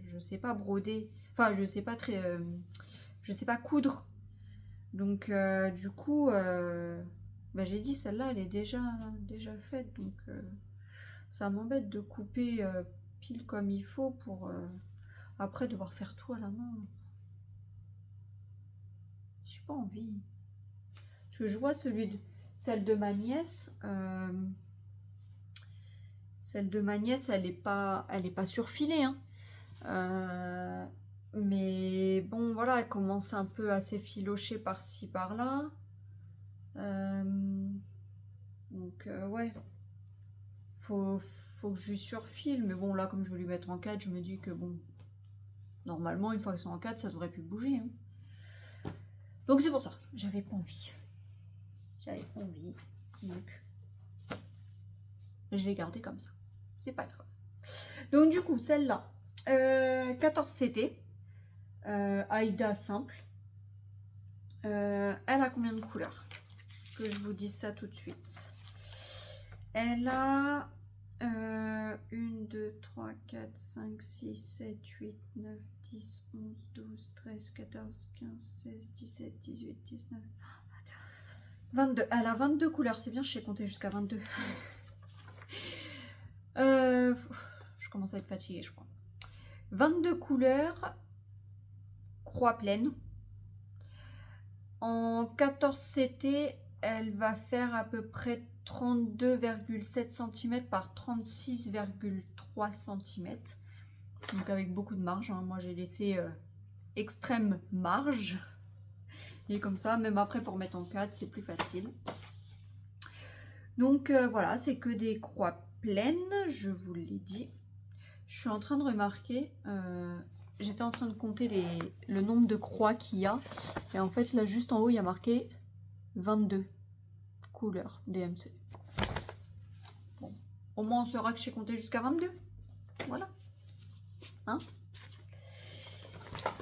A: Je sais pas broder. Enfin, je sais pas coudre. Donc du coup, bah, j'ai dit celle-là elle est déjà faite, donc ça m'embête de couper pile comme il faut pour après devoir faire tout à la main. J'ai pas envie. Parce que je vois celle de ma nièce, elle est pas surfilée, hein. Mais bon voilà, elle commence un peu à s'effilocher par-ci par-là. Donc ouais, faut que je lui surfile, mais bon là comme je veux lui mettre en 4, je me dis que bon, normalement une fois qu'ils sont en 4, ça devrait plus bouger, hein. Donc c'est pour ça, j'avais pas envie, donc je l'ai gardée comme ça, c'est pas grave. Donc du coup celle-là, 14 CT, Aïda simple, elle a combien de couleurs? Que je vous dise ça tout de suite. Elle a 1, 2, 3, 4, 5, 6, 7, 8, 9, 10, 11, 12, 13, 14, 15, 16, 17, 18, 19, 20, 22. Elle a 22 couleurs, c'est bien, je sais compter jusqu'à 22. Je commence à être fatiguée, je crois. 22 couleurs, croix pleine. En 14 CT, elle va faire à peu près 32,7 cm par 36,3 cm. Donc avec beaucoup de marge, hein. Moi j'ai laissé extrême marge. Et comme ça, même après pour mettre en 4, c'est plus facile. Donc voilà, c'est que des croix pleines, je vous l'ai dit. Je suis en train de remarquer, j'étais en train de compter le nombre de croix qu'il y a. Et en fait là juste en haut, il y a marqué 22 couleurs DMC. Bon, au moins on saura que j'ai compté jusqu'à 22. Voilà. Hein?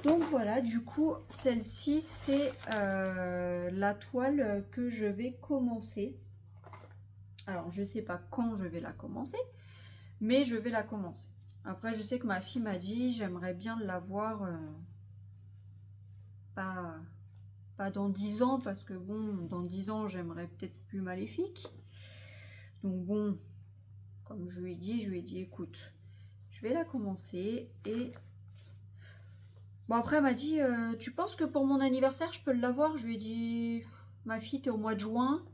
A: Donc voilà, du coup, celle-ci, c'est la toile que je vais commencer. Alors, je ne sais pas quand je vais la commencer, mais je vais la commencer. Après, je sais que ma fille m'a dit, j'aimerais bien l'avoir pas dans 10 ans, parce que bon, dans 10 ans, j'aimerais peut-être plus Maléfique. Donc bon, comme je lui ai dit, écoute, je vais la commencer. Et bon, après, elle m'a dit, tu penses que pour mon anniversaire, je peux l'avoir? Je lui ai dit, ma fille, t'es au mois de juin.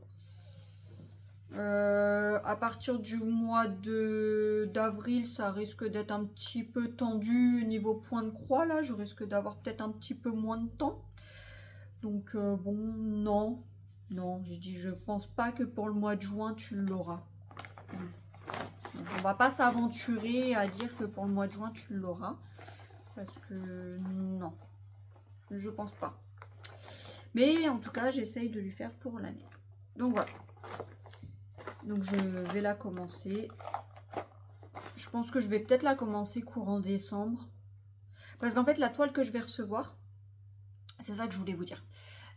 A: À partir du mois d'avril, ça risque d'être un petit peu tendu niveau point de croix. Là, je risque d'avoir peut-être un petit peu moins de temps. Donc, bon, non. Non, j'ai dit, je pense pas que pour le mois de juin, tu l'auras. Donc, on va pas s'aventurer à dire que pour le mois de juin, tu l'auras. Parce que non, je pense pas. Mais en tout cas, j'essaye de lui faire pour l'année. Donc voilà. Donc je vais la commencer. Je pense que je vais peut-être la commencer courant décembre. Parce qu'en fait, la toile que je vais recevoir, c'est ça que je voulais vous dire.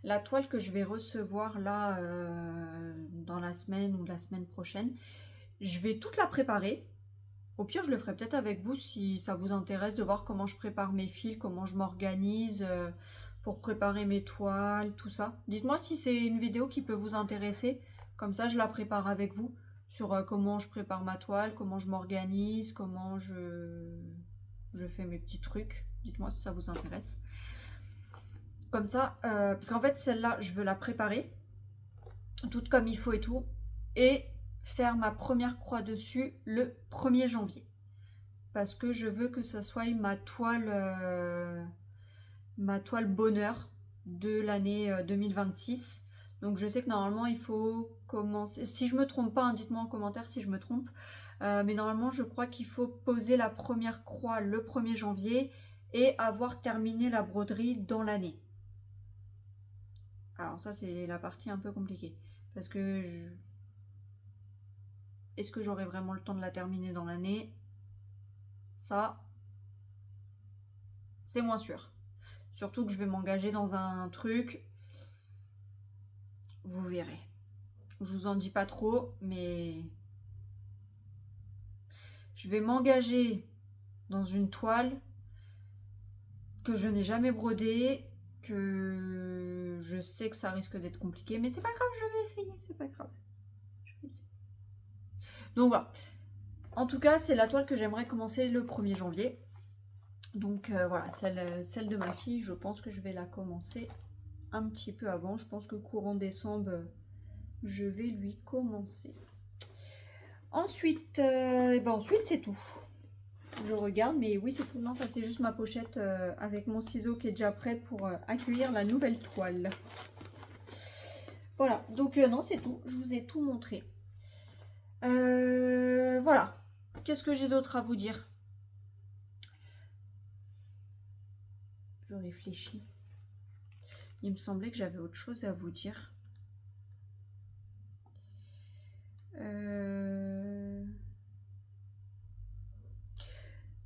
A: La toile que je vais recevoir là, dans la semaine ou la semaine prochaine, je vais toute la préparer. Au pire, je le ferai peut-être avec vous si ça vous intéresse de voir comment je prépare mes fils, comment je m'organise pour préparer mes toiles, tout ça. Dites-moi si c'est une vidéo qui peut vous intéresser. Comme ça, je la prépare avec vous sur comment je prépare ma toile, comment je m'organise, comment je fais mes petits trucs. Dites-moi si ça vous intéresse. Comme ça, parce qu'en fait, celle-là, je veux la préparer, toute comme il faut et tout, et faire ma première croix dessus le 1er janvier. Parce que je veux que ça soit ma toile bonheur de l'année 2026. Donc je sais que normalement il faut commencer, si je me trompe pas, hein, dites-moi en commentaire si je me trompe, mais normalement je crois qu'il faut poser la première croix le 1er janvier et avoir terminé la broderie dans l'année. Alors ça c'est la partie un peu compliquée, parce que est-ce que j'aurai vraiment le temps de la terminer dans l'année? Ça, c'est moins sûr. Surtout que je vais m'engager dans un truc, vous verrez. Je vous en dis pas trop, mais je vais m'engager dans une toile que je n'ai jamais brodée, que je sais que ça risque d'être compliqué, mais c'est pas grave, je vais essayer, c'est pas grave. Je vais essayer. Donc voilà. En tout cas, c'est la toile que j'aimerais commencer le 1er janvier. Donc voilà, celle de ma fille, je pense que je vais la commencer un petit peu avant. Je pense que courant décembre, je vais lui commencer. Ensuite, ensuite c'est tout. Je regarde, mais oui, c'est tout. Non, ça c'est juste ma pochette avec mon ciseau qui est déjà prêt pour accueillir la nouvelle toile. Voilà, donc non, c'est tout. Je vous ai tout montré. Voilà. Qu'est-ce que j'ai d'autre à vous dire? Je réfléchis. Il me semblait que j'avais autre chose à vous dire.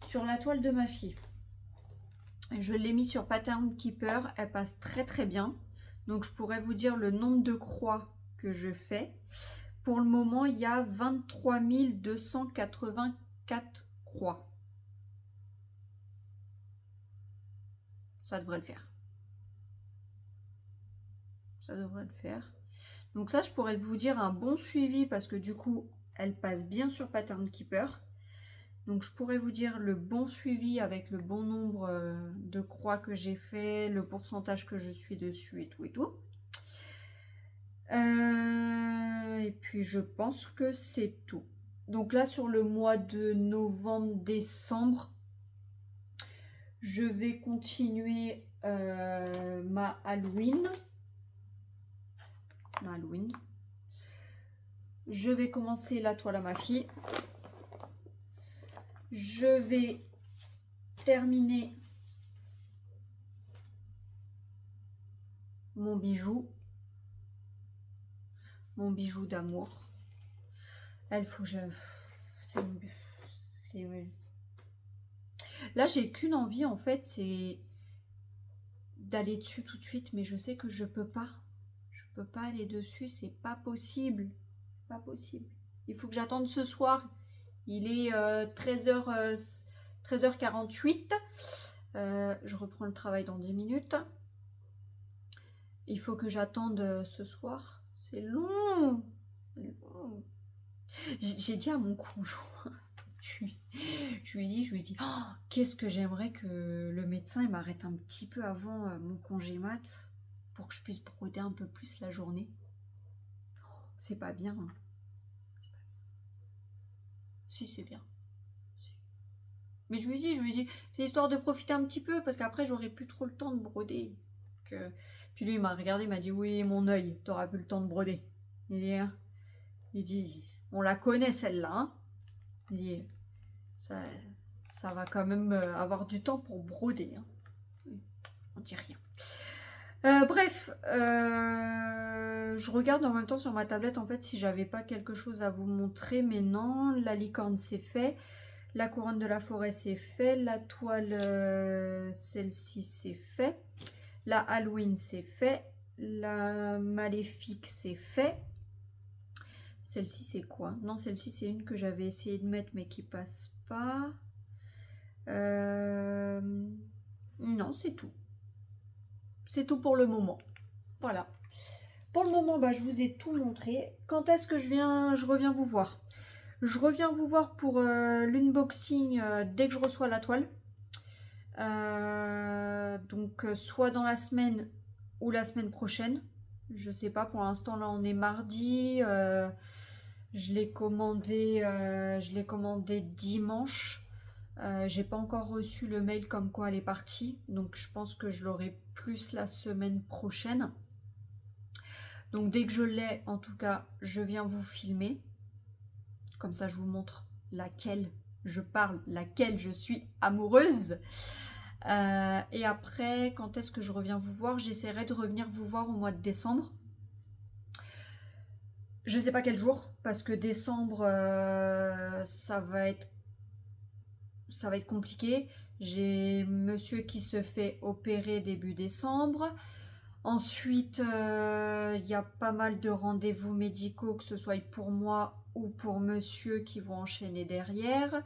A: Sur la toile de ma fille, je l'ai mis sur Pattern Keeper. Elle passe très très bien. Donc je pourrais vous dire le nombre de croix que je fais. Pour le moment, il y a 23 284 croix. Ça devrait le faire. Ça devrait le faire. Donc ça, je pourrais vous dire un bon suivi parce que du coup, elle passe bien sur Pattern Keeper. Donc je pourrais vous dire le bon suivi avec le bon nombre de croix que j'ai fait, le pourcentage que je suis dessus et tout et tout. Et puis je pense que c'est tout. Donc là sur le mois de novembre-décembre, je vais continuer ma Halloween. Je vais commencer la toile à ma fille. Je vais terminer mon bijou d'amour. Il faut que je... Là, j'ai qu'une envie, en fait, c'est d'aller dessus tout de suite, mais je sais que je peux pas. Je peux pas aller dessus, c'est pas possible. C'est pas possible. Il faut que j'attende ce soir. Il est 13h48. Je reprends le travail dans 10 minutes. Il faut que j'attende ce soir. C'est long. C'est long. J'ai dit à mon conjoint, je lui ai dit, oh, qu'est-ce que j'aimerais que le médecin il m'arrête un petit peu avant mon congé mat pour que je puisse broder un peu plus la journée. C'est pas bien. Hein. Si, c'est bien. Si. Mais je lui ai dit, c'est histoire de profiter un petit peu parce qu'après j'aurai plus trop le temps de broder. Que... Puis lui il m'a regardé, il m'a dit, oui, mon œil, t'auras plus le temps de broder. Hein, il dit, on la connaît celle-là. Hein. Il dit, ça va quand même avoir du temps pour broder. Hein. On dit rien. Bref, je regarde en même temps sur ma tablette en fait si j'avais pas quelque chose à vous montrer, mais non, la licorne c'est fait, la couronne de la forêt c'est fait, la toile celle-ci c'est fait, la Halloween c'est fait, la maléfique c'est fait. Celle-ci c'est quoi? Non, celle-ci c'est une que j'avais essayé de mettre mais qui passe pas. Non, c'est tout. C'est tout pour le moment. Voilà. Pour le moment, bah, je vous ai tout montré. Quand est-ce que je reviens vous voir? Je reviens vous voir pour l'unboxing dès que je reçois la toile. Donc, soit dans la semaine ou la semaine prochaine. Je sais pas, pour l'instant, là, on est mardi. Je l'ai commandé dimanche. J'ai pas encore reçu le mail comme quoi elle est partie, donc je pense que je l'aurai plus la semaine prochaine. Donc dès que je l'ai, en tout cas, je viens vous filmer. Comme ça, je vous montre laquelle je parle, laquelle je suis amoureuse. Et après, quand est-ce que je reviens vous voir? J'essaierai de revenir vous voir au mois de décembre. Je sais pas quel jour, parce que décembre, ça va être compliqué. J'ai monsieur qui se fait opérer début décembre. Ensuite, il y a pas mal de rendez-vous médicaux, que ce soit pour moi ou pour monsieur, qui vont enchaîner derrière.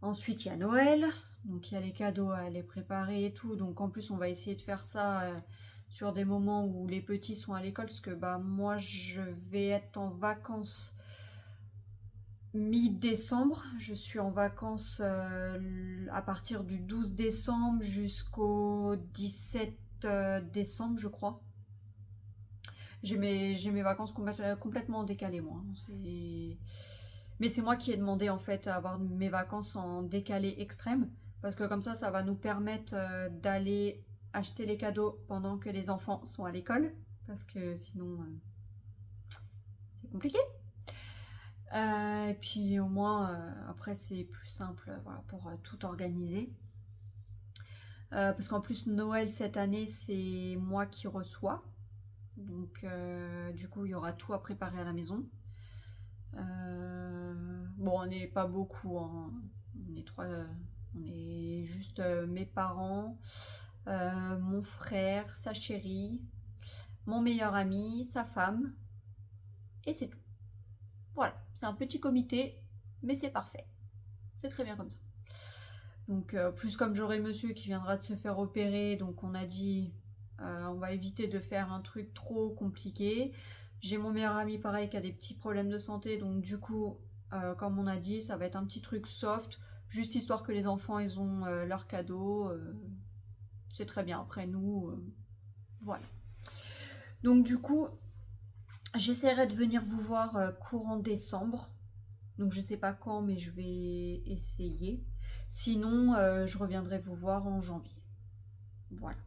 A: Ensuite, il y a Noël. Donc, il y a les cadeaux à les préparer et tout. Donc, en plus, on va essayer de faire ça sur des moments où les petits sont à l'école. Parce que bah, moi, je vais être en vacances mi-décembre. Je suis en vacances à partir du 12 décembre jusqu'au 17 décembre, je crois. J'ai mes vacances complètement décalées, moi. Mais c'est moi qui ai demandé en fait à avoir mes vacances en décalé extrême. Parce que comme ça va nous permettre d'aller acheter les cadeaux pendant que les enfants sont à l'école. Parce que sinon, c'est compliqué. Et puis au moins, après c'est plus simple voilà, pour tout organiser. Parce qu'en plus Noël cette année c'est moi qui reçois. Donc du coup il y aura tout à préparer à la maison. Bon on n'est pas beaucoup, hein. On est trois, on est juste mes parents, mon frère, sa chérie, mon meilleur ami, sa femme, et c'est tout. Voilà, c'est un petit comité, mais c'est parfait. C'est très bien comme ça. Donc, plus comme j'aurai monsieur qui viendra de se faire opérer, donc on a dit, on va éviter de faire un truc trop compliqué. J'ai mon meilleur ami pareil qui a des petits problèmes de santé, donc du coup, comme on a dit, ça va être un petit truc soft, juste histoire que les enfants ils ont leur cadeau. C'est très bien. Après nous, voilà. Donc du coup, j'essaierai de venir vous voir courant décembre. Donc je sais pas quand, mais je vais essayer. Sinon, je reviendrai vous voir en janvier. Voilà.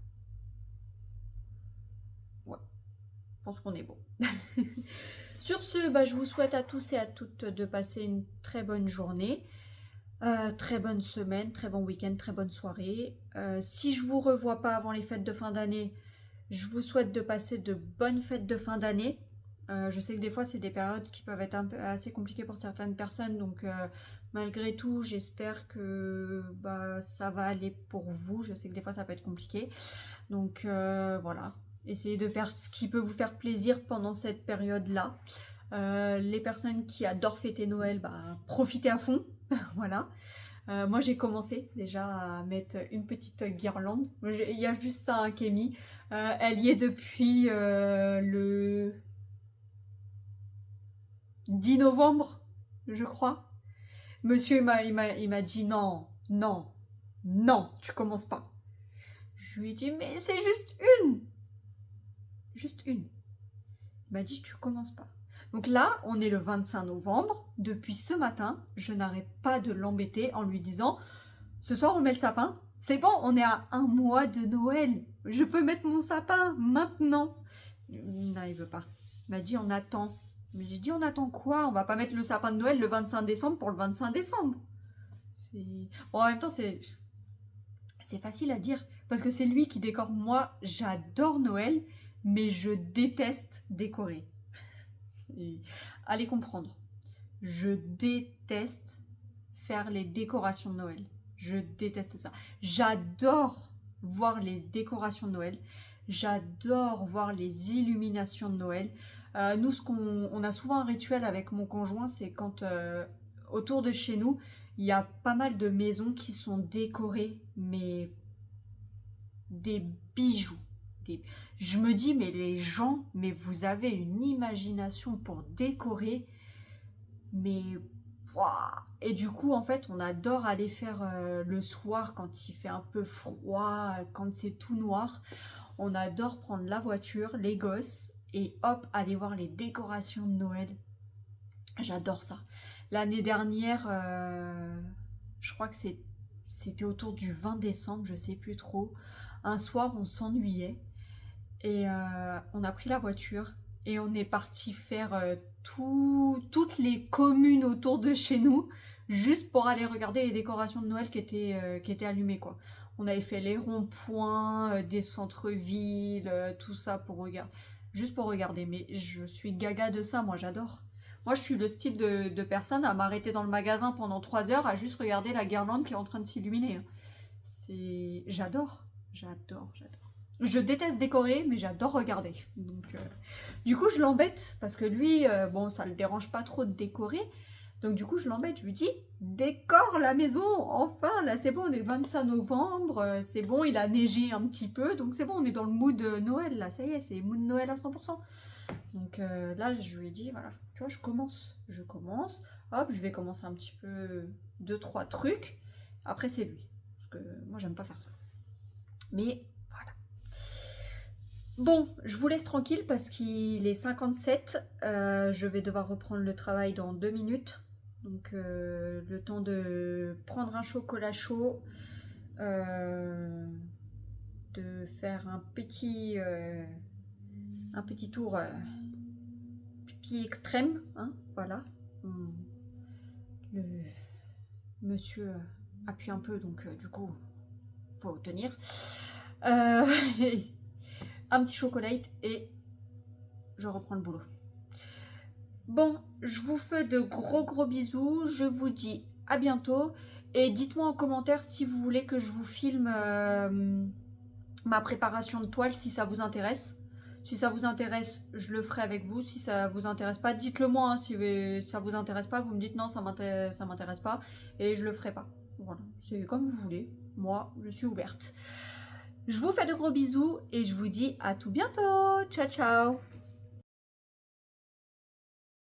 A: Ouais, je pense qu'on est bon. Sur ce, bah, je vous souhaite à tous et à toutes de passer une très bonne journée, très bonne semaine, très bon week-end, très bonne soirée. Si je vous revois pas avant les fêtes de fin d'année, je vous souhaite de passer de bonnes fêtes de fin d'année. Je sais que des fois, c'est des périodes qui peuvent être assez compliquées pour certaines personnes. Donc, malgré tout, j'espère que bah, ça va aller pour vous. Je sais que des fois, ça peut être compliqué. Donc, voilà. Essayez de faire ce qui peut vous faire plaisir pendant cette période-là. Les personnes qui adorent fêter Noël, bah, profitez à fond. Voilà. Moi, j'ai commencé déjà à mettre une petite guirlande. Il y a juste ça hein, qui est mis. Elle y est depuis le 10 novembre, je crois. Monsieur, il m'a dit non, non, non, tu commences pas. Je lui ai dit, mais c'est juste une. Juste une. Il m'a dit, tu commences pas. Donc là, on est le 25 novembre. Depuis ce matin, je n'arrête pas de l'embêter en lui disant, ce soir, on met le sapin. C'est bon, on est à un mois de Noël. Je peux mettre mon sapin maintenant. Non, il veut pas. Il m'a dit, on attend. Mais j'ai dit, on attend quoi? On va pas mettre le sapin de Noël le 25 décembre pour le 25 décembre. Bon, en même temps, c'est facile à dire. Parce que c'est lui qui décore. Moi, j'adore Noël, mais je déteste décorer. Allez comprendre. Je déteste faire les décorations de Noël. Je déteste ça. J'adore voir les décorations de Noël. J'adore voir les illuminations de Noël. Nous, on a souvent un rituel avec mon conjoint, c'est quand autour de chez nous, il y a pas mal de maisons qui sont décorées, mais des bijoux. Je me dis, mais les gens, mais vous avez une imagination pour décorer, mais... Ouah. Et du coup, en fait, on adore aller faire le soir quand il fait un peu froid, quand c'est tout noir. On adore prendre la voiture, les gosses, et hop, aller voir les décorations de Noël. J'adore ça. L'année dernière, je crois que c'était autour du 20 décembre, je sais plus trop. Un soir, on s'ennuyait et on a pris la voiture et on est parti faire toutes les communes autour de chez nous juste pour aller regarder les décorations de Noël qui étaient allumées, quoi. On avait fait les ronds-points, des centres-villes, tout ça juste pour regarder. Mais je suis gaga de ça, moi j'adore. Moi je suis le style de personne à m'arrêter dans le magasin pendant 3 heures à juste regarder la guirlande qui est en train de s'illuminer. J'adore, j'adore, j'adore. Je déteste décorer, mais j'adore regarder. Donc, du coup, je l'embête parce que lui, bon, ça le dérange pas trop de décorer. Donc, du coup, je l'embête. Je lui dis, décore la maison, enfin. Là, c'est bon, on est le 25 novembre. C'est bon, il a neigé un petit peu. Donc, c'est bon, on est dans le mood Noël. Là, ça y est, c'est mood Noël à 100%. Donc, là, je lui ai dit, voilà, tu vois, je commence. Hop, je vais commencer un petit peu 2-3 trucs. Après, c'est lui. Parce que moi, j'aime pas faire ça. Mais voilà. Bon, je vous laisse tranquille parce qu'il est 57. Je vais devoir reprendre le travail dans 2 minutes. Donc, le temps de prendre un chocolat chaud, de faire un petit tour pipi extrême. Hein, voilà. Le monsieur appuie un peu, donc du coup, faut tenir. Un petit chocolate et je reprends le boulot. Bon, je vous fais de gros bisous. Je vous dis à bientôt. Et dites-moi en commentaire si vous voulez que je vous filme ma préparation de toile, si ça vous intéresse. Si ça vous intéresse, je le ferai avec vous. Si ça vous intéresse pas, dites-le moi. Hein. Si ça vous intéresse pas, vous me dites non, ça m'intéresse pas. Et je le ferai pas. Voilà, c'est comme vous voulez. Moi, je suis ouverte. Je vous fais de gros bisous et je vous dis à tout bientôt. Ciao, ciao.